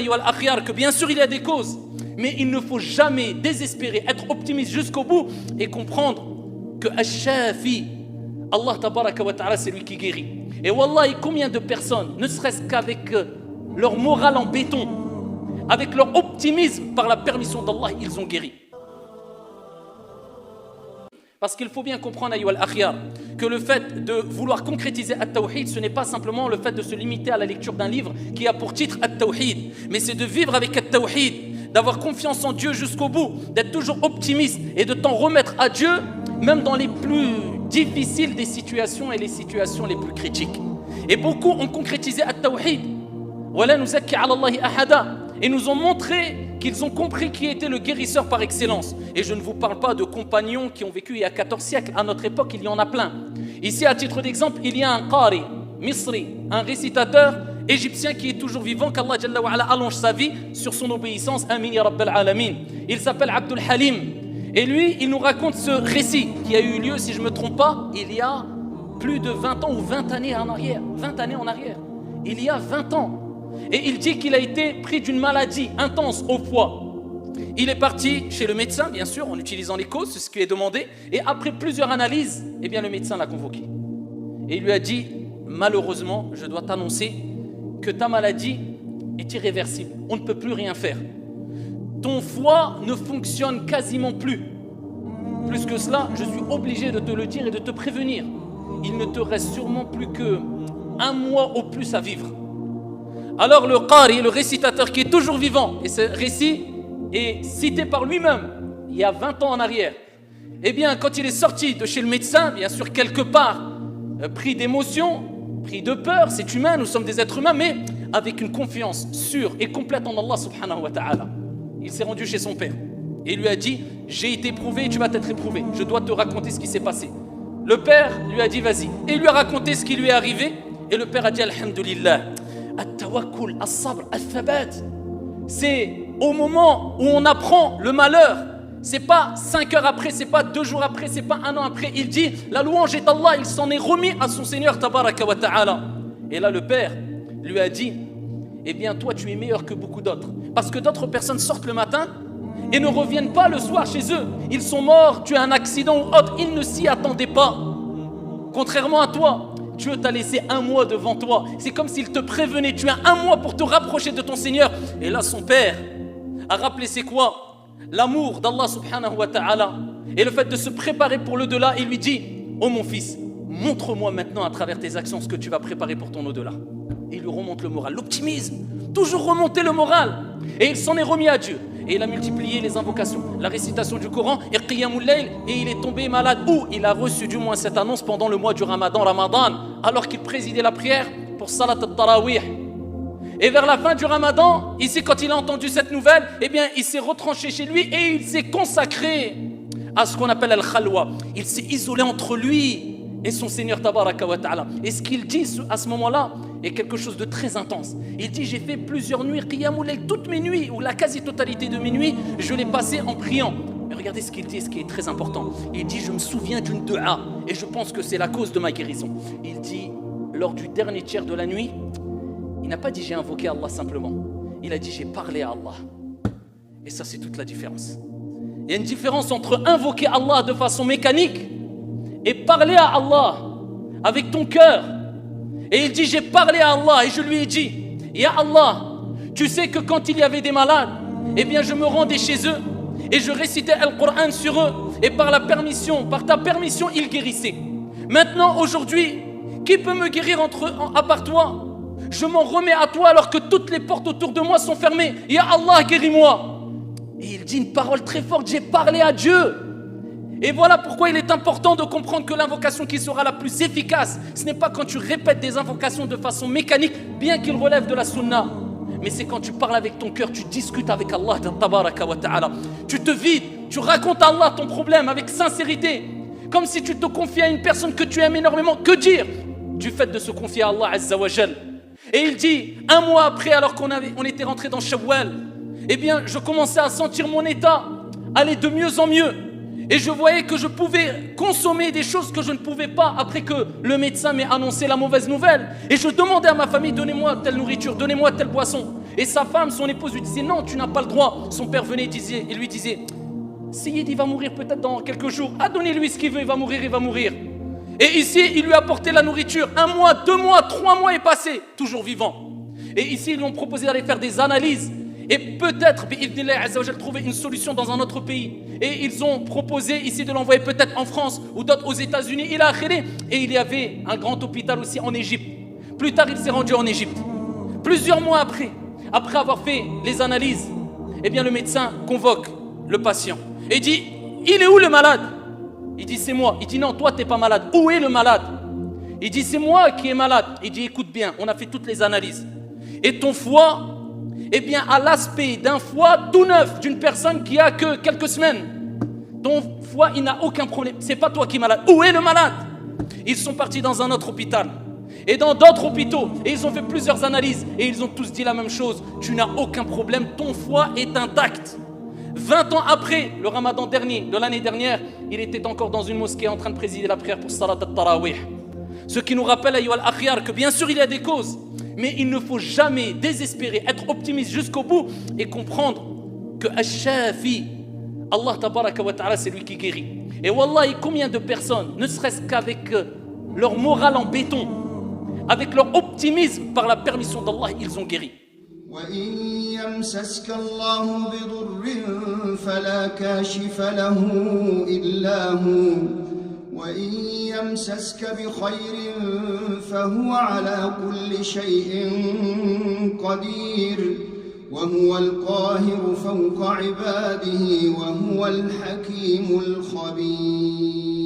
ayyuha al-akhyar, que bien sûr il y a des causes, mais il ne faut jamais désespérer, être optimiste jusqu'au bout et comprendre que Ash-Shafi, Allah tabaraka wa ta'ala, c'est lui qui guérit. Et wallahi, combien de personnes, ne serait-ce qu'avec leur morale en béton, avec leur optimisme, par la permission d'Allah, ils ont guéri. Parce qu'il faut bien comprendre, ayyuha al-akhyar, que le fait de vouloir concrétiser At-Tawhid, ce n'est pas simplement le fait de se limiter à la lecture d'un livre qui a pour titre At-Tawhid, mais c'est de vivre avec At-Tawhid, d'avoir confiance en Dieu jusqu'au bout, d'être toujours optimiste et de t'en remettre à Dieu, même dans les plus difficiles des situations et les situations les plus critiques. Et beaucoup ont concrétisé At-Tawhid, wala nuzakki ala Allahi ahada, et nous ont montré qu'ils ont compris qui était le guérisseur par excellence. Et je ne vous parle pas de compagnons qui ont vécu il y a 14 siècles. À notre époque, il y en a plein. Ici, à titre d'exemple, il y a un qari, misri, un récitateur égyptien qui est toujours vivant, qu'Allah Jalla wa Ala allonge sa vie sur son obéissance. Amin ya Rabbal Alamin. Il s'appelle Abdul Halim. Et lui, il nous raconte ce récit qui a eu lieu, si je ne me trompe pas, il y a plus de 20 ans ou 20 années en arrière. 20 années en arrière. Il y a 20 ans. Et il dit qu'il a été pris d'une maladie intense au foie. Il est parti chez le médecin, bien sûr, en utilisant les causes, c'est ce qui est demandé. Et après plusieurs analyses, eh bien, le médecin l'a convoqué. Et il lui a dit, malheureusement, je dois t'annoncer que ta maladie est irréversible. On ne peut plus rien faire. Ton foie ne fonctionne quasiment plus. Plus que cela, je suis obligé de te le dire et de te prévenir. Il ne te reste sûrement plus qu'un mois au plus à vivre. Alors le qari, le récitateur qui est toujours vivant, et ce récit est cité par lui-même il y a 20 ans en arrière, eh bien quand il est sorti de chez le médecin, bien sûr quelque part, pris d'émotion, pris de peur, c'est humain, nous sommes des êtres humains, mais avec une confiance sûre et complète en Allah subhanahu wa ta'ala, il s'est rendu chez son père et lui a dit, j'ai été éprouvé et tu vas t'être éprouvé, je dois te raconter ce qui s'est passé. Le père lui a dit vas-y, et il lui a raconté ce qui lui est arrivé, et le père a dit alhamdulillah. At-tawakkul, as-sabr, al-thabat. C'est au moment où on apprend le malheur. C'est pas 5 heures après, c'est pas 2 jours après, c'est pas 1 an après. Il dit, la louange est Allah, il s'en est remis à son Seigneur tabaraka wa ta'ala. Et là le père lui a dit, eh bien toi tu es meilleur que beaucoup d'autres. Parce que d'autres personnes sortent le matin et ne reviennent pas le soir chez eux. Ils sont morts, tu as un accident ou autre, ils ne s'y attendaient pas. Contrairement à toi, Dieu t'a laissé 1 mois devant toi. C'est comme s'il te prévenait. Tu as 1 mois pour te rapprocher de ton Seigneur. Et là, son père a rappelé c'est quoi? L'amour d'Allah subhanahu wa ta'ala. Et le fait de se préparer pour l'au-delà. Il lui dit, oh mon fils, montre-moi maintenant à travers tes actions ce que tu vas préparer pour ton au-delà. Et il lui remonte le moral. L'optimisme. Toujours remonter le moral. Et il s'en est remis à Dieu. Et il a multiplié les invocations, la récitation du Coran et Qiyamul Layl, et il est tombé malade, ou il a reçu du moins cette annonce pendant le mois du Ramadan, alors qu'il présidait la prière pour Salat al-Tarawih. Et vers la fin du Ramadan, ici quand il a entendu cette nouvelle, eh bien il s'est retranché chez lui et il s'est consacré à ce qu'on appelle al-Khalwa. Il s'est isolé entre lui et son Seigneur tabaraka wa ta'ala. Et ce qu'il dit à ce moment-là est quelque chose de très intense. Il dit, j'ai fait plusieurs nuits, Qiyamul Layl, toutes mes nuits, ou la quasi-totalité de mes nuits, je l'ai passé en priant. Mais regardez ce qu'il dit, ce qui est très important. Il dit, je me souviens d'une dua, et je pense que c'est la cause de ma guérison. Il dit, lors du dernier tiers de la nuit, il n'a pas dit, j'ai invoqué Allah simplement. Il a dit, j'ai parlé à Allah. Et ça, c'est toute la différence. Il y a une différence entre invoquer Allah de façon mécanique et parler à Allah avec ton cœur. Et il dit, j'ai parlé à Allah et je lui ai dit, Ya Allah, tu sais que quand il y avait des malades, eh bien je me rendais chez eux et je récitais le Coran sur eux et par ta permission, ils guérissaient. Maintenant, aujourd'hui, qui peut me guérir à part toi? Je m'en remets à toi alors que toutes les portes autour de moi sont fermées. Ya Allah, guéris-moi. Et il dit une parole très forte, j'ai parlé à Dieu. Et voilà pourquoi il est important de comprendre que l'invocation qui sera la plus efficace, ce n'est pas quand tu répètes des invocations de façon mécanique, bien qu'ils relèvent de la sunna, mais c'est quand tu parles avec ton cœur, tu discutes avec Allah, tabaraka wa ta'ala. Tu te vides, tu racontes à Allah ton problème avec sincérité, comme si tu te confiais à une personne que tu aimes énormément. Que dire du fait de se confier à Allah Azza wa Jal? Et il dit, 1 mois après, alors qu'on était rentré dans Shawwal, eh bien, je commençais à sentir mon état aller de mieux en mieux. Et je voyais que je pouvais consommer des choses que je ne pouvais pas après que le médecin m'ait annoncé la mauvaise nouvelle. Et je demandais à ma famille, donnez-moi telle nourriture, donnez-moi telle boisson. Et sa femme, son épouse lui disait non, tu n'as pas le droit. Son père venait et lui disait Sayyid, il va mourir peut-être dans quelques jours. Ah, donnez-lui ce qu'il veut, il va mourir, il va mourir. Et ici, il lui a apporté la nourriture. 1 mois, 2 mois, 3 mois est passé, toujours vivant. Et ici, ils lui ont proposé d'aller faire des analyses. Et peut-être, trouver une solution dans un autre pays. Et ils ont proposé ici de l'envoyer peut-être en France ou d'autres aux États-Unis. Et il y avait un grand hôpital aussi en Égypte. Plus tard, il s'est rendu en Égypte. Plusieurs mois après avoir fait les analyses, eh bien, le médecin convoque le patient et dit il est où le malade? Il dit c'est moi. Il dit non, toi t'es pas malade. Où est le malade? Il dit c'est moi qui est malade. Il dit écoute bien, on a fait toutes les analyses. Et ton foie, eh bien, a l'aspect d'un foie tout neuf, d'une personne qui a que quelques semaines. Ton foie, il n'a aucun problème. C'est pas toi qui es malade. Où est le malade? Ils sont partis dans un autre hôpital et dans d'autres hôpitaux et ils ont fait plusieurs analyses et ils ont tous dit la même chose. Tu n'as aucun problème, ton foie est intact. 20 ans après le ramadan dernier, de l'année dernière, il était encore dans une mosquée en train de présider la prière pour Salat al-Tarawih. Ce qui nous rappelle, ayyuha al-akhyar, que bien sûr il y a des causes, mais il ne faut jamais désespérer, être optimiste jusqu'au bout et comprendre que Ash-Shafi, Allah tabaraka wa ta'ala, c'est lui qui guérit. Et wallahi, combien de personnes, ne serait-ce qu'avec leur morale en béton, avec leur optimisme par la permission d'Allah, ils ont guéri. وإن يمسسك الله بضر فلا كاشف له إلا هو وإن يمسسك بخير فهو على كل شيء قدير وهو القاهر فوق عباده وهو الحكيم الخبير.